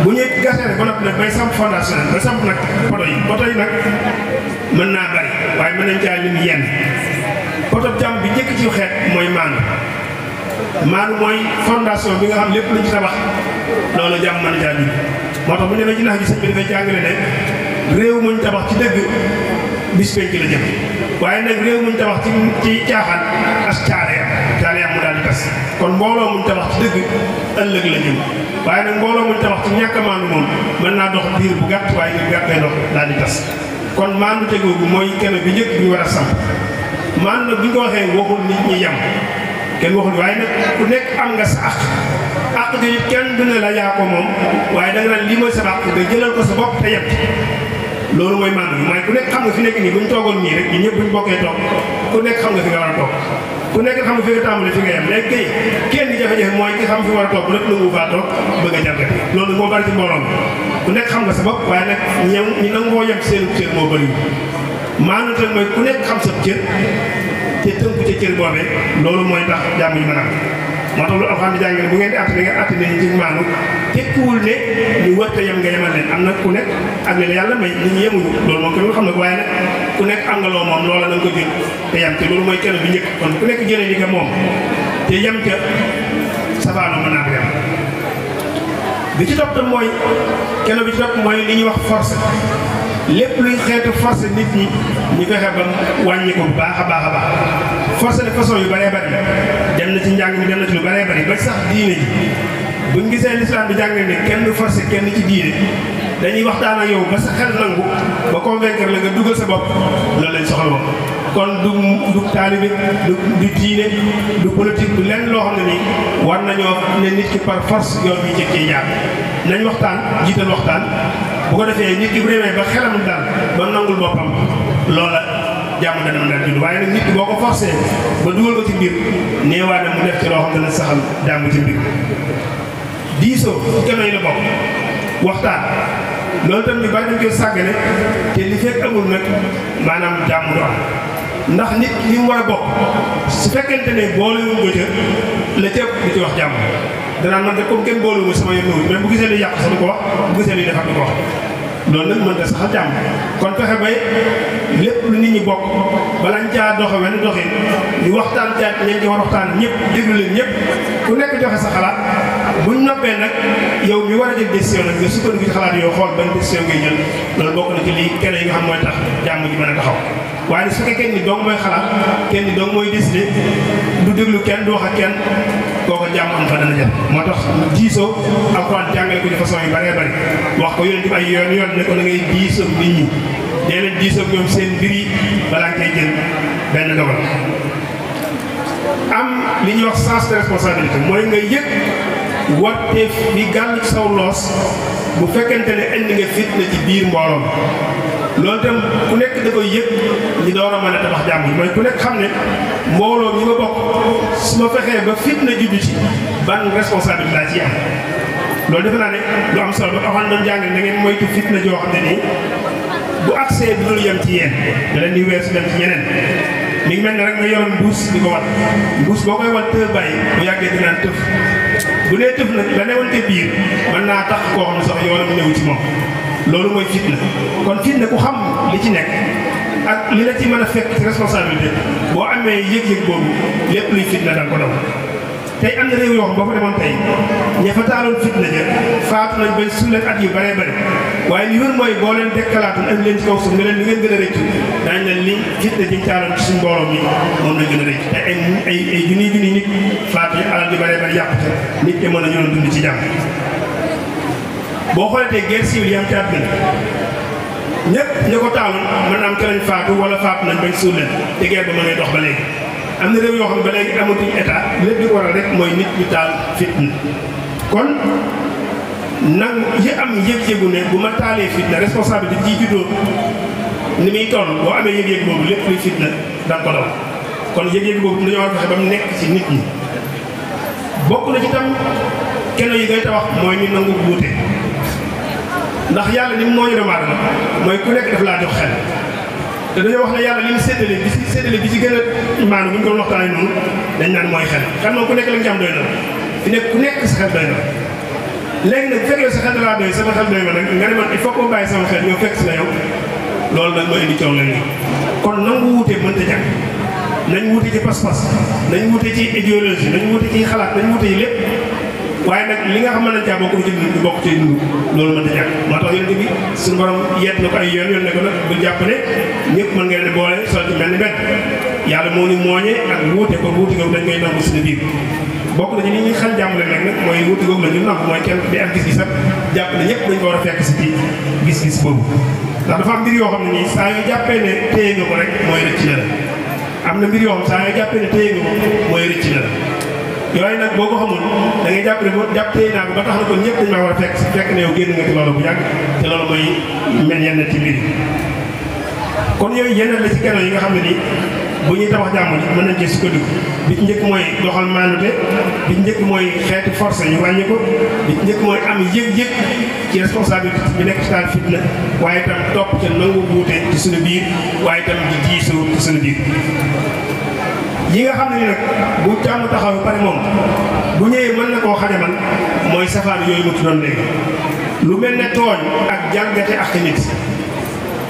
S1: bu ñuy gasee ba noppi nag bay samp fondation ba samp nag poto yi nag mën naa bari waaye mën nañ caa lim yenn poto jàmm bi njëkk ci xeet mooy maanu mooy fondation bi nga xam lépp luñ ci tabax loolu jàmm mën a caa dugg moo tax bu ñu demee ci nax gi sëñ bi dafay jàngale ne réew muñ tabax ci dëgg bis penc la jëm waaye nag réew muñ tabax ci caaxaan as caare mu daal di tas kon mbooloo muñ tabax ci dëgg ëllëg la jëm waaye nag mbooloo muñ tabax ci ñàkk a maandu moom mën naa dox diir bu gàtt waaye diir bu gàtt lay dox daal di tas kon maandu tegoogu mooy kenn bi njëkk bi war a samp maandu nag bi ñu ko waxee waxul nit ñi yem kenn waxul waaye nag ku nekk am nga sa àq ji kenn du ne la yaa ko moom waaye da nga naan lii mooy sa àq nga jëlal ko sa bopp te yem loolu mooy maandu bi mooy ku nekk xam nga fi nekk nii bu ñu toogoon nii rek ñun ñëpp bu ñu bokkee toog ku nekk xam nga fi nga war a toog ku nekk xam nga fi nga tàmbalee fi nga yem léegi kay kenn jafe-jafe mooy ki xam fi war a toog rek nangu faa toog bëgg a jalgati loolu moo bari ci mbooloo mi ku nekk xam nga sa bopp waaye nag ñi nangoo yem seen cër moo bëri maandu te mooy ku nekk xam sa cër te tënku ca cër boobee loolu mooy tax jàmm yi mën a moo tax lu alxam di jàngale bu ngeen di àtt da ngeen àtt ne ci maanu tekkiwul ne ñu wërta yem nga yemal leen am na ku nekk ak ne la yàlla may nit ñi yemuñu loolu moom kenn xam na ko waaye nag ku nekk am nga loo moom loola na nga ko jël te yem te loolu mooy kenn bi njëkk kon ku nekk jëlee li nga moom te yem ca safaano mën naa ko yem bi ci topp tam mooy kenn bi ci topp mooy li ñuy wax force lépp luy xeetu force nit ñi ñu fexe ba wàññi ko bu baax a baax a baax force de façon yu bëree bëri dem na ci njàng mi dem na ci lu bëree bëri ba sax diine ji buñ gisee l'islam bi jàngale ne kenn du forcé kenn ci diine dañuy waxtaan ak yow ba sa xel nangu ba convaincre la nga dugal sa bopp loolu lañ soxla woon kon du taalibe du diine du politique du lenn loo xam ne nii war nañoo ne nit ki par force yoon bi njëkkee jaar nañ waxtaan jiital waxtaan bu ko defee nit ki bu demee ba xelam daal ba nangul boppam loola jàmm dana mën a judd waaye nag nit ki boo ko forcé ba dugal ko ci mbir neewaa ne mu def ci loo xam ne saxal jàmm ci mbir diisoo kenn yi la bokk waxtaan loolu tam ñu bari dañ koy sàggane te li fekk amul nag maanaam jàmm du am ndax nit li mu war a bokk su fekkente ne boolewuñ ko ca la cëpp di ci wax jàmm danaan man de comme kenn boolewuma sama yoon ñëwul mais bu gisee li yàq sax du ko wax bu gisee li defar du ko wax loolu nag mën nga saxal jàmm kon fexe bay lépp lu nit ñi bokk balañ caa doxe wenn doxin ñu waxtaan caat ñeen ci war waxtaan ñëpp déglu leen ñëpp ku nekk joxe sa xalaat buñ noppee nag yow mi war a jël décision nag nga sukkandiku ci xalaat yow xool ban décision ngay jël loolu bokk na ci lii kenn yi nga xam mooy tax jàmm ji mën a taxaw waaye su fekkee kenn ni dong mooy xalaat kenn ni dong mooy décider du déglu kenn du wax ak kenn kooko jàmm am fa dana jël moo tax diisoo alxuraan jàngale ko ci façon yu bëree bëri wax ko yonent bi ay yoon ne ko da ngay diisoo nit ñi dee leen diisoo ñoom seen mbir yi balaa nga koy jël benn dogal am li ñuy wax sens de responsabilité mooy nga yëg warteef bi gàll ci saw loos bu fekkente ne indi nga fitna ci biir mbooloo loolu itam ku nekk da koy yëg ñi door a mën a tabax jàmm mooy ku nekk xam ne mbooloo ñi ma bokk su ma fexee ba fitna juddu ci ban responsabilité laa ciy am loolu defe naa ne lu am solo ba taxoon doon jàngale na ngeen moytu fitna joo xam ne nii bu accès bi dul yem ci yéen da leen di weesu dem ci ñeneen mi ngi mel ne rek nga yoroon mbuus di ko wat mbuus boo koy wat tëf bàyyi bu yàggee dinaan tëf bu nee tëf nag la newante biir mën naa tax koo xam ne sax yoonam newu ci moom loolu mooy fitna kon fitna ku xam li ci nekk ak li la ci mën a fekk ci responsabilité boo amee yëg-yëg boobu lépp luy fitna da nga ko daw tey am na réew yoo xam boo fa demoon tey ña fa taaloon fitna ja faatu nañ ba suuleen at yu bëree bëri waaye li wér mooy boo leen dekkalaatoon andi leen ci kaw suuf ne leen li ngeen gën a rëccu daañu leen li fitna ji taaloon ci suñu mbooloo mi moom lañ gën a rëcc te ay junniy nit faatu yi alal yu bëree bëri yàqu ca nit ñi mën a ñëwoon dund ci jàmm boo xoolee tey guerre civile yi am ci àdduna ñëpp ña ko taaloon mën naa am ca lañ faatu wala faatu nañ bañ suul leen te guerre ba ma ngay dox ba léegi am na réew yoo xam ne ba léegi amatuñ état lépp di ko waral rek mooy nit ñu taal fitna kon nag yi am yëg-yëgu ne bu ma taalee fitna responsabilité ji juddoo ni muy toll boo amee yëg-yëg boobu lépp luy fitna danga ko daw kon yëg-yëg boobu dañoo war a fexe ba mu nekk ci nit ñi bokk na ci tam kenn yi ngay tabax mooy ñu nangu wuute ndax yàlla ni mu moo ñu doomu aadama mooy ku nekk daf laa jox xel te dañoo wax ne yàlla li mu séddale bi ci gën a maanaam bu ñu ko waxtaanee noonu dañ naan mooy xel moom ku nekk la nga ci am doy na fi nekk ku nekk sa xel doy na léegi nag bu fekkee sa xel da laa doy sama xel doy ma nag nga ne man il faut que ma bàyyi sama xel ñoo fekk si la yow loolu nag mooy indi coow la nii kon nangu wuutee mënta ñàkk nañ wuute ci pas-pas nañ wuute ci idéologie nañ wuute ci xalaat nañ wuute ci lépp waaye nag li nga xam ne nañ caa bokk ci dund bokk ci dund loolu mënta ñàkk moo tax yonent bi suñu borom yeet na ko ay yoon ne ko nag bu jàpp ne ñëpp mën ngeen di boole sol ci mel ni benn yàlla moo ñu mooñee ak wuute ko wuute googu dañ koy nangu suñu biir bokk na ci li ñuy xel jàmmale nag mooy wuute googu la ñu nangu mooy kenn di am gis-gis ak jàpp ne ñëpp dañ ko war a fekk si ci gis-gis boobu ndax dafa am mbir yoo xam ne nii saa yoo jàppee ne téye nga ko rek mooy rëcc na la am na mbir yoo xam saa yoo jàppee ne téye nga ko mooy rëcc na la yooyu nag boo ko xamul da ngay jàpp ne boo jàpp téye naa ko ba tax na kon ñëpp dañ maa war a fekk ne yow génn nga ci loolu bu yàgg te loolu mooy mel yenn ci mbir yi kon yooyu yenn la ci kenn yi nga xam ne nii bu ñuy tabax jàmm ji mën nañ cee sukkandiku bi ci njëkk mooy doxal maanute bi ci njëkk mooy xeeti force ñu wàññi ko bi ci njëkk mooy am yëg-yëg ci responsabilité bi nekk ci taal fitna waaye itam topp ca nangu wuute ci suñu biir waaye itam di diisoo ci suñu biir yi nga xam ne ni nag bu jàmm taxaw ba pare moom bu ñëwee mën na koo xajamal mooy safaan yooyu mu ci doon léegi lu mel ne tooñ ak jàngate ak nit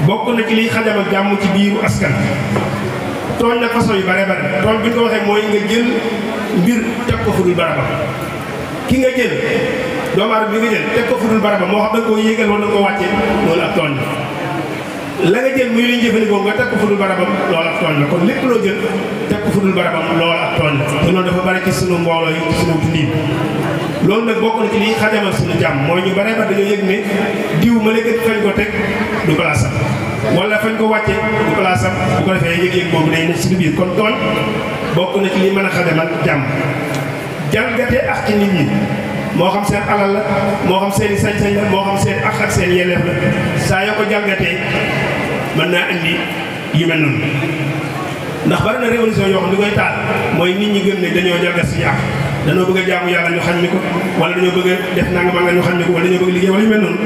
S1: bokk na ci liy xajamal jàmm ci biiru askan tooñ nag façon yu bare bare tooñ bi ñu ko waxee mooy nga jël mbir teg ko fudul barabam ki nga jël doomu aadama bi nga jël teg ko fudul barabam moo xam da nga koo yéegal wala da nga koo wàccee loolu ak tooñ la nga jël muy li ñu jëfandikoo nga teg ko fudul barabam loolu ak tooñ la kon lépp loo jël teg ko fudul barabam loolu ak tooñ la te loolu dafa bari ci sunu mbooloo yi ci sunu dundin loolu nag bokk na ci liy xajamal suñu jàmm mooy ñu bare ba dañoo yëg ne diw ma léegi fañ ko teg du place am wala fañ ko wàcce du place am bu ko defee yëg-yëg boobu day nekk suñu biir kon tooñ bokk na ci li mën a xajamal jàmm jalgate ak ci nit ñi moo xam seen alal la moo xam seen i sañ-sañ la moo xam seen ak seen yelleef la saa yoo ko jalgatee mën naa indi yu mel noonu ndax bari na révolution yoo xam ni koy taal mooy nit ñi gëm ne dañoo jalgat suñu ak dañoo bëgg a jaamu yàlla ñu xañ ni ko wala dañoo bëgg a def nangam nga ñu xañ ni ko wala dañoo bëgg liggéey wala yu mel noonu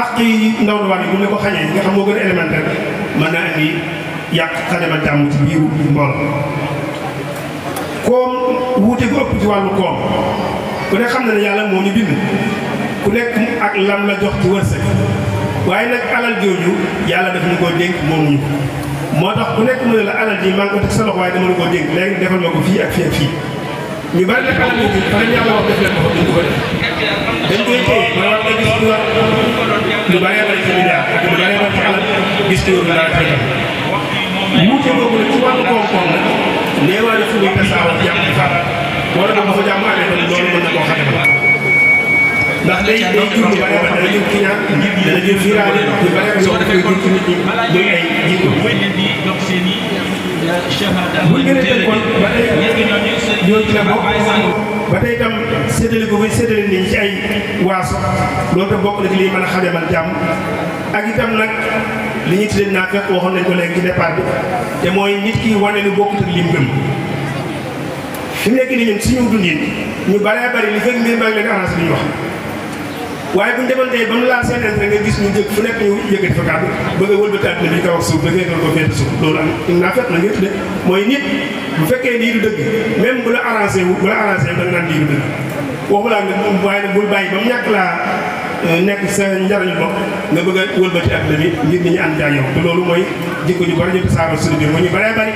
S1: ak yi ndaw ndawaat yi bu ñu ko xañee nga xam moo gën a élémentaire mën naa indi yàq xajamal jàmm ci biiru mbooloo koom wuute gu ëpp ci wàllu koom ku ne xam na ne yàlla moo ñu bind ku nekk ak lam la jox ci wërsëg waaye nag alal jooju yàlla daf ñu koo dénk moomuñu ko moo tax ku nekk mu ne la alal ji maa ngi ko teg sa loxo waaye dama la koo dénk léegi defal ma ko fii ak fii ak fii ñu bari nag alal jooju fa leen yàlla wax def leen ko fa duñ ko def dañ koy téye ma war nga gis lu bëree bari ci milliard ak lu bëree bari ci alal gis ci wóorul dara fekkal wuute boobu nag ci wàllu koom-koom nag néewaane fu muy tasaaroo jàmm ci faat wala dama fa jàmm amee tamit loolu mën na koo xajamal ndax day jur lu bare ba dana jur kiñaan dana jur fiiraale yu bare ba dafay jur ci nit ñi muy ay jikko bu gën a teg kon ba tey ñoo ci la bokk ba tey itam séddale ko bay séddale nit ñi ci ay waaso loolu tam bokk na ci liy mën a xajamal jàmm ak itam nag li ñuy tuddee naa fekk waxoon nañ ko léegi ci départ bi te mooy nit ki wane lu bokkut ak lim gëm fi mu nekk nii ñun suñu dundin ñu baree bari li fekk mbir maa ngi leen arrangé bi ñu wax waaye bu ñu demoon tey ba mu laal seen intérêt nga gis ñu jëg fu nekk ñu yëkkati fa kàddu bëgg a wëlbataat ne bi kaw ak suuf da ngay doon ko féete suuf loolu am naa fekk na nga tudde mooy nit bu fekkee lii du dëgg même bu la arrangé wu da nga naan lii du dëgg waxu laa nga waaye nag bul bàyyi ba mu ñàkk laa nekk sa njariñu bopp nga bëgg a wëlbati ak la bi ngir nit ñi ànd ak yow te loolu mooy jikko ju bari ñu tasaaroo suñu biir mooy ñu baree bari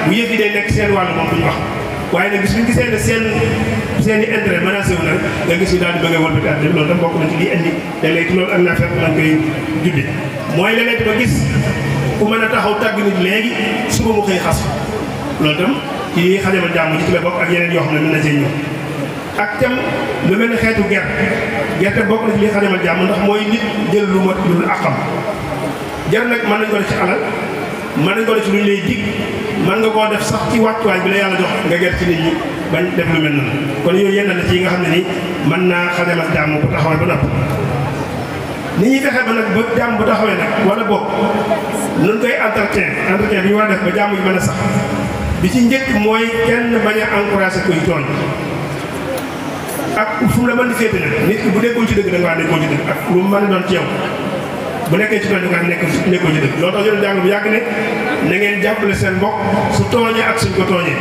S1: bu yëf yi day nekk seen wàllu moom duñu wax waaye nag gis ñu gisee ne seen i intérêt menacé wu na nga gis ñu daal di bëgg a wëlbati àddina loolu tam bokk na ci liy indi léeg-léeg ci loolu ak naa fekk lañ koy judde mooy léeg-léeg ba gis ku mën a taxaw tàgg nit léegi suba mu xëy xas loolu tam ci xajamal jàmm ji ci la bokk ak yeneen yoo xam ne mën na see ñëw ak tam lu mel ne xeetu gerte bokk na ci liy xajamal jàmm ndax mooy nit jël lu mat lu àqam jar nag mën nañ ko def ci alal mën nañ ko def ci lu ñu lay dig mën nga koo def sax ci wàccuwaay bi la yàlla jox nga gerte ci nit ñi bañ def lu mel noonu kon yooyu yenn la ci yi nga xam ne ni mën naa xajamal jàmm bu taxawee ba noppi ni ñuy fexe ba nag ba jàmm bu taxawee nag wala boog nun koy entretien bi ñu war a def ba jàmm ji mën a sax bi ci njëkk mooy kenn bañ a encouragé koy tooñ ak fu mu la mën di féete nag nit ki bu nekkul ci dëgg da nga wax nekkul ci dëgg ak lu mu mën a doon ci yow bu nekkee ci tooñ da nga nekkul ci dëgg loolu tax yoonu jàng bu yàgg ne na ngeen jàppale seen mbokk su tooñee ak suñ ko tooñee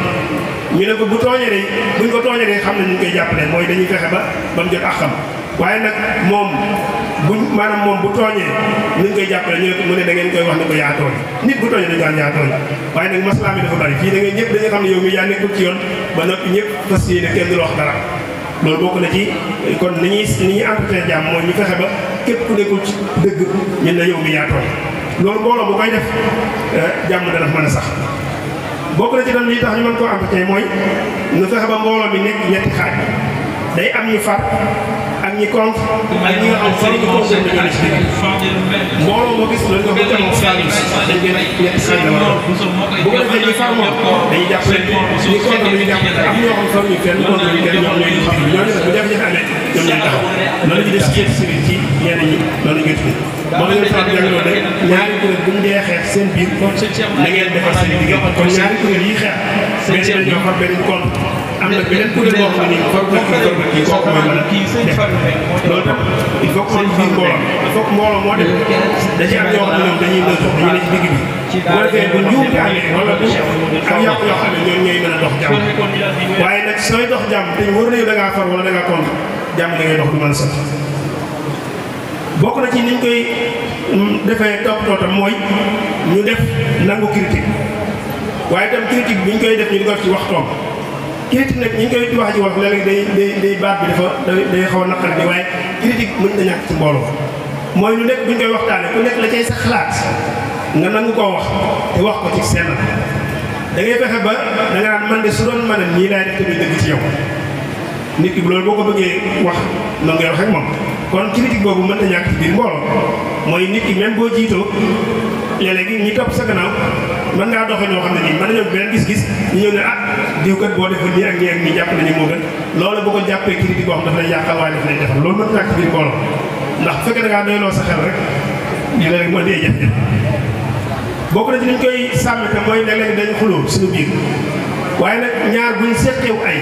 S1: ñu ne ko bu tooñee de buñ ko tooñee de xam ne ñu koy jàppale mooy dañuy fexe ba mu jot ak xam waaye nag moom maanaam moom bu tooñee ñu ngi koy jàppale ñu ne mu ne da ngeen koy wax ne ko yaa tooñ nit bu tooñee dañu daan yaa tooñ waaye nag maslaa mi dafa bari fii da ngeen ñëpp dañu xam ne yow mi yaa nekkul ci yoon ba noppi ñëpp fas yéene kenn du la wax dara loolu bokk na ci kon ni ñuy entretien jàmm mooy ñu fexe ba képp ku nekkul ci dëgg ñun na yow mi yaa tooñ loolu mbooloo bu koy def jàmm dana mën a sax bokk na ci tam li tax ñu mën koo entretien mooy ñu fexe ba mbooloo mi nekk ñetti xaaj day am ñu far ak ñi contre ak ñi nga xam far ñu contre dañu ne ci digg mbooloo moo gis loolu nga ko demoon service dañ koy ñetti xaaj la war a bu ko defee ñi far moom dañuy jàppale ñi contre dañuy jàppale am ñoo xam far ñu fenn contre ñu kenn ñoo xam ñooy xam ñoo ne bu jafe-jafe amee ñoom ñooy taxaw loolu ci des ci civil ci ñenn ñi loolu ñu tudd moo la ñu faral jàngaloo rek ñaari kuréel bu ñu dee xeex seen biir na ngeen defar seen diggante kon ñaari kuréel yi xeex benn ñoo far benn contre am na beneen kuréel boo xam ne nii far na kii kooku mooy mën a defar loolu tam il faut que biir mbooloo il faut que mbooloo moo dem da ci am ñoo xam ne ñoom dañuy nëb dañuy ne ci digg bi boo defee bu njuumte amee wala bu ak yàqu yoo xam ne ñoom ñooy mën a dox jàmm waaye nag sooy dox jàmm te wóor na yow da ngaa far wala da ngaa contre jàmm da ngay dox du mën a sotti bokk na ci niñ koy defee toppatoo tam mooy ñu def nangu critique waaye itam critique bi ñu koy def ñu di ko ci waxtoom critique nag ñu ngi koy wax ci wax léeg-léeg day baat bi dafa day xaw a naqari bi waaye critique mën na ñàkk ci mbooloo mooy lu nekk bu ñu koy waxtaanee ku nekk la cay sa xalaat nga nangu koo wax te wax ko ci seen da ngay fexe ba da nga naan man de su doon mën a nii laay def tamit dëgg ci yow nit ki loolu boo ko bëggee wax noonu ngay wax ak moom kon critique boobu mën na ñàkk ci biir mbooloo mooy nit ki même boo jiitoo léeg-léegi ñi topp sa gannaaw mën ngaa doxee noo xam ne nii mën nañoo benn gis-gis ñu ñëw ne ah diw kat boo defee nii ak nii ak nii jàpp nañu moo gën loolu boo ko jàppee critique boo xam daf lay yàqal waaye daf lay defal loolu mën na ñàkk ci biir mbooloo ndax bu fekkee da ngaa doyloo sa xel rek ñu léeg-léeg moo dee jafe-jafe bokk na ci ni ñu koy sàmm te mooy léeg-léeg dañu xuloo suñu biir waaye nag ñaar buñ seqew ay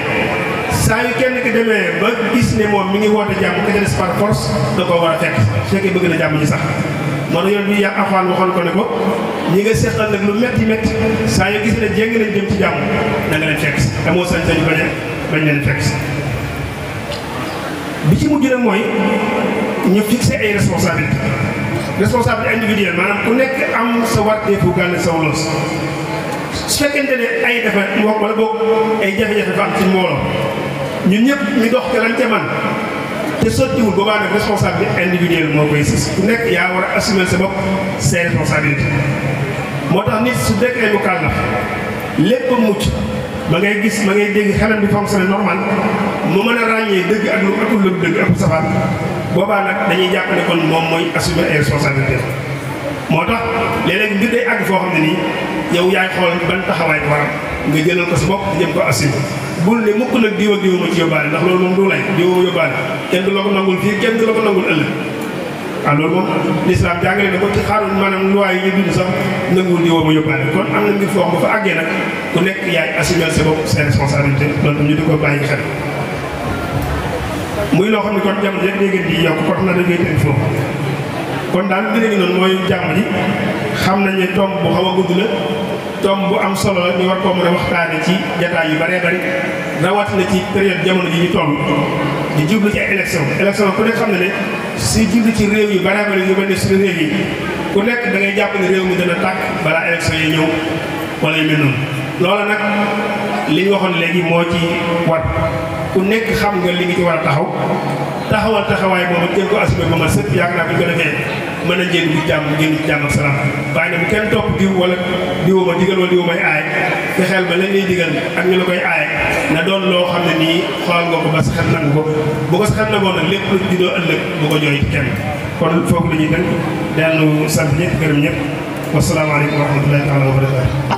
S1: saa yu kenn ki demee ba gis ne moom mi ngi woote jàmm ka ca des par force da koo war a fekk su fekkee bëgg na jàmm ji sax moo tax yoon bi yàq Alxuraan waxoon ko ne ko ñi nga seqal nag lu metti metti saa yu gis ne jéng nañ jëm ci jàmm da nga leen fekk si te moo sañ-sañu bañ leen fekk si bi ci mujj nag mooy ñu fixé ay responsabilité individuelle maanaam ku nekk am sa warteefu gàll sa woloos su fekkente ne ay dafa moo wala boog ay jafe-jafe dafa am ci mbooloo ñun ñëpp ñu dox ca lañ ca man te sottiwul boobaa nag responsabilité individuelle moo koy sis ku nekk yaa war a assumer sa bopp ses responsabilités moo tax nit su dekkee mu kàll na lépp mucc ba ngay gis ma ngay dégg xelam di fonctionner normal mu mën a ràññee dëgg ak lu akul lu dëgg ak safaan boobaa nag dañuy jàpp ne kon moom mooy assumer ay responsabilités moo tax léeg-léeg mbir day àgg foo xam ne nii yow yaay xool ban taxawaay bi waram nga jëlal ko sa bopp jëm ko assumer bul ne mukk nag diw ak diw ma ci yóbbaale ndax loolu moom du lay diw ma yóbbaale kenn du la ko nangul fii kenn du la ko nangul ëllëg waaw loolu moom l'islam jàngale na ko ci xaarul maanaam loi yi ñu bind sax nanguwul diw ma yóbbaale kon am na mbir foo xam ba fa àggee nag ku nekk yaay assumer sa bopp ses responsabilités loolu tam ñu di ko bàyyi xel muy loo xam ne kon jamono rek léegi di yokk kon xam na dañuy tënk foofu kon daal mbir ngi noonu mooy jàmm ji xam nañ ne tomb bu xaw a gudd la tomb bu am solo la ñu war koo mën a waxtaane ci jataay yu bëree bëri rawatina ci période jamono ji ñu toll di jublu ci ay élection ku nekk xam ne ne si jublu ci réew yu bëree bëri yu mel ne suñu réew yi ku nekk da ngay jàpp ne réew mi dana tàkk balaa élection yi ñëw wala yu mel noonu loola nag li ñu waxoon léegi moo ci war ku nekk xam nga li nga ci war a taxawal taxawaay boobu jël ko assumé ba ma sëpp yaakaar naa bu ñu ko defee mën nañ génn ci jàmm ak salaam waaye nag bu kenn topp diw wala diw ma digal wala diw may aay fexeel ba lañ lay digal ak ñu la koy aay na doon loo xam ne nii xool nga ko ba sa xel nangu ko bu ko sa xel nangoo nag lépp lu juddoo ëllëg bu ko jooy kenn kon foofu la ñuy tënk dellu sant ñëpp gërëm ñëpp wasalaamaaleykum wa rahmatullahi taala wa barakatu